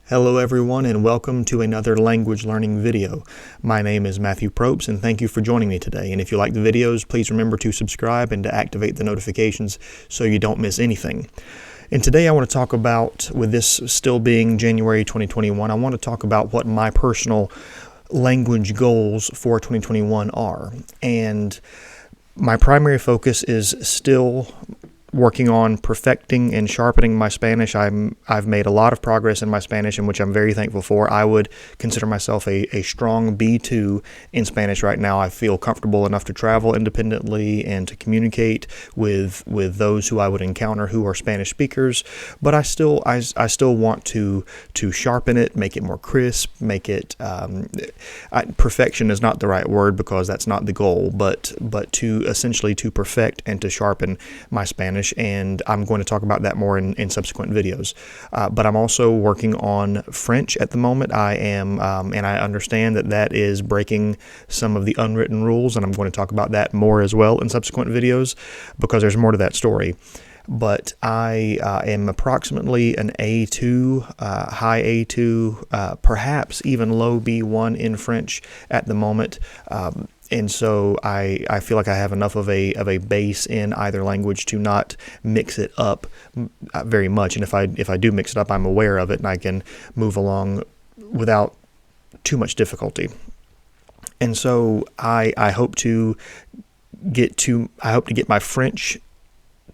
Hello everyone and welcome to another language learning video. My name is Matthew Probst and thank you for joining me today. And if you like the videos, please remember to subscribe and to activate the notifications so you don't miss anything. And today I want to talk about, with this still being January 2021, I want to talk about what my personal language goals for 2021 are. And my primary focus is still working on perfecting and sharpening my Spanish. I've made a lot of progress in my Spanish, in which I'm very thankful for. I would consider myself a strong B2 in Spanish right now. I feel comfortable enough to travel independently and to communicate with those who I would encounter who are Spanish speakers. But I still want to sharpen it, make it more crisp, make it perfection is not the right word because that's not the goal, but to essentially to perfect and to sharpen my Spanish. And I'm going to talk about that more in subsequent videos. But I'm also working on French at the moment. I am, and I understand that is breaking some of the unwritten rules, and I'm going to talk about that more as well in subsequent videos because there's more to that story. But I am approximately an A2, high A2, perhaps even low B1 in French at the moment. And so I feel like I have enough of a base in either language to not mix it up very much. And if I do mix it up, I'm aware of it and I can move along without too much difficulty. And so I hope to get my French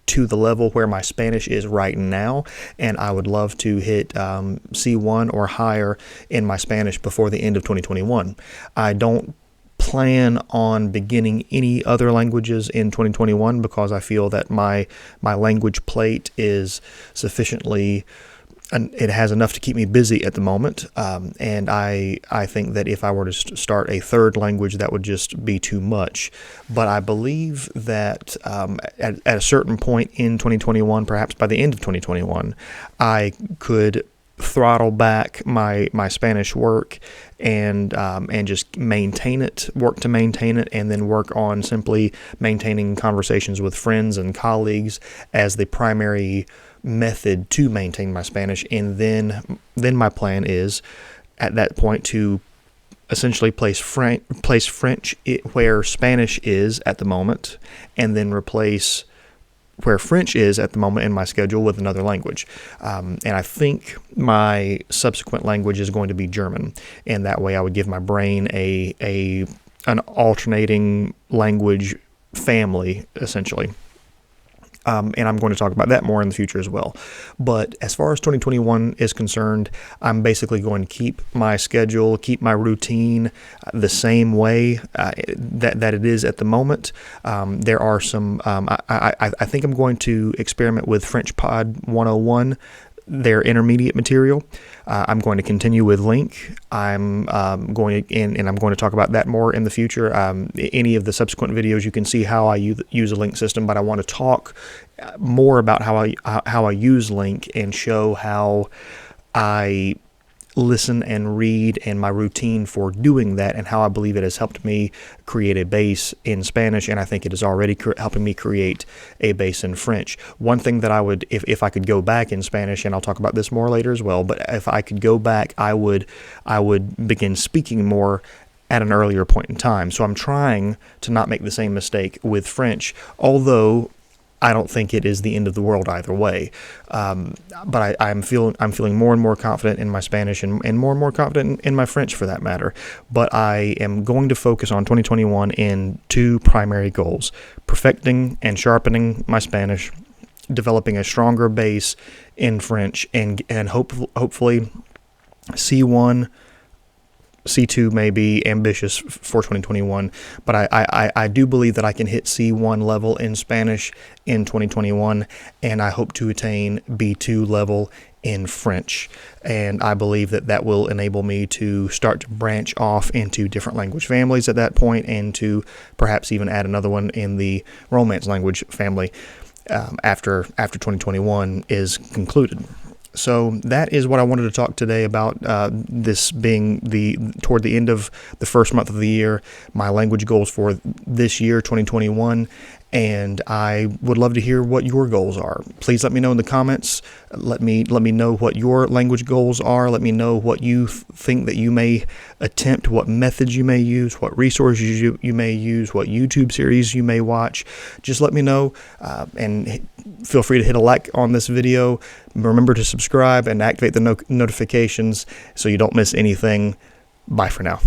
to the level where my Spanish is right now, and I would love to hit C1 or higher in my Spanish before the end of 2021. I don't plan on beginning any other languages in 2021 because I feel that my language plate is sufficiently, and it has enough to keep me busy at the moment, and I think that if I were to start a third language, that would just be too much. But I believe that at a certain point in 2021, perhaps by the end of 2021, I could throttle back my Spanish work and just work to maintain it, and then work on simply maintaining conversations with friends and colleagues as the primary method to maintain my Spanish. And then my plan is at that point to essentially place French where Spanish is at the moment, and then replace where French is at the moment in my schedule with another language. And I think my subsequent language is going to be German. And that way I would give my brain an alternating language family, essentially. And I'm going to talk about that more in the future as well. But as far as 2021 is concerned, I'm basically going to keep my schedule, keep my routine the same way that it is at the moment. There are some, I think I'm going to experiment with French Pod 101, their intermediate material. I'm going to continue with Link. I'm going to talk about that more in the future. Any of the subsequent videos, you can see how I use a Link system, but I want to talk more about how I use Link and show how I listen and read and my routine for doing that, and how I believe it has helped me create a base in Spanish, and I think it is already helping me create a base in French. One thing that I would, if I could go back in Spanish, and I'll talk about this more later as well, but if I could go back, I would begin speaking more at an earlier point in time. So I'm trying to not make the same mistake with French, although I don't think it is the end of the world either way. But I'm feeling more and more confident in my Spanish and more and more confident in my French for that matter. But I am going to focus on 2021 in two primary goals: perfecting and sharpening my Spanish, developing a stronger base in French, and hopefully C1, C2 may be ambitious for 2021, but I do believe that I can hit C1 level in Spanish in 2021, and I hope to attain B2 level in French. And I believe that will enable me to start to branch off into different language families at that point, and to perhaps even add another one in the Romance language family after 2021 is concluded. So that is what I wanted to talk today about, this being toward the end of the first month of the year, my language goals for this year, 2021. and I would love to hear what your goals are. Please let me know in the comments. Let me know what your language goals are. Let me know what you think that you may attempt, what methods you may use, what resources you may use, what YouTube series you may watch. Just let me know, and feel free to hit a like on this video. Remember to subscribe and activate the notifications so you don't miss anything. Bye for now.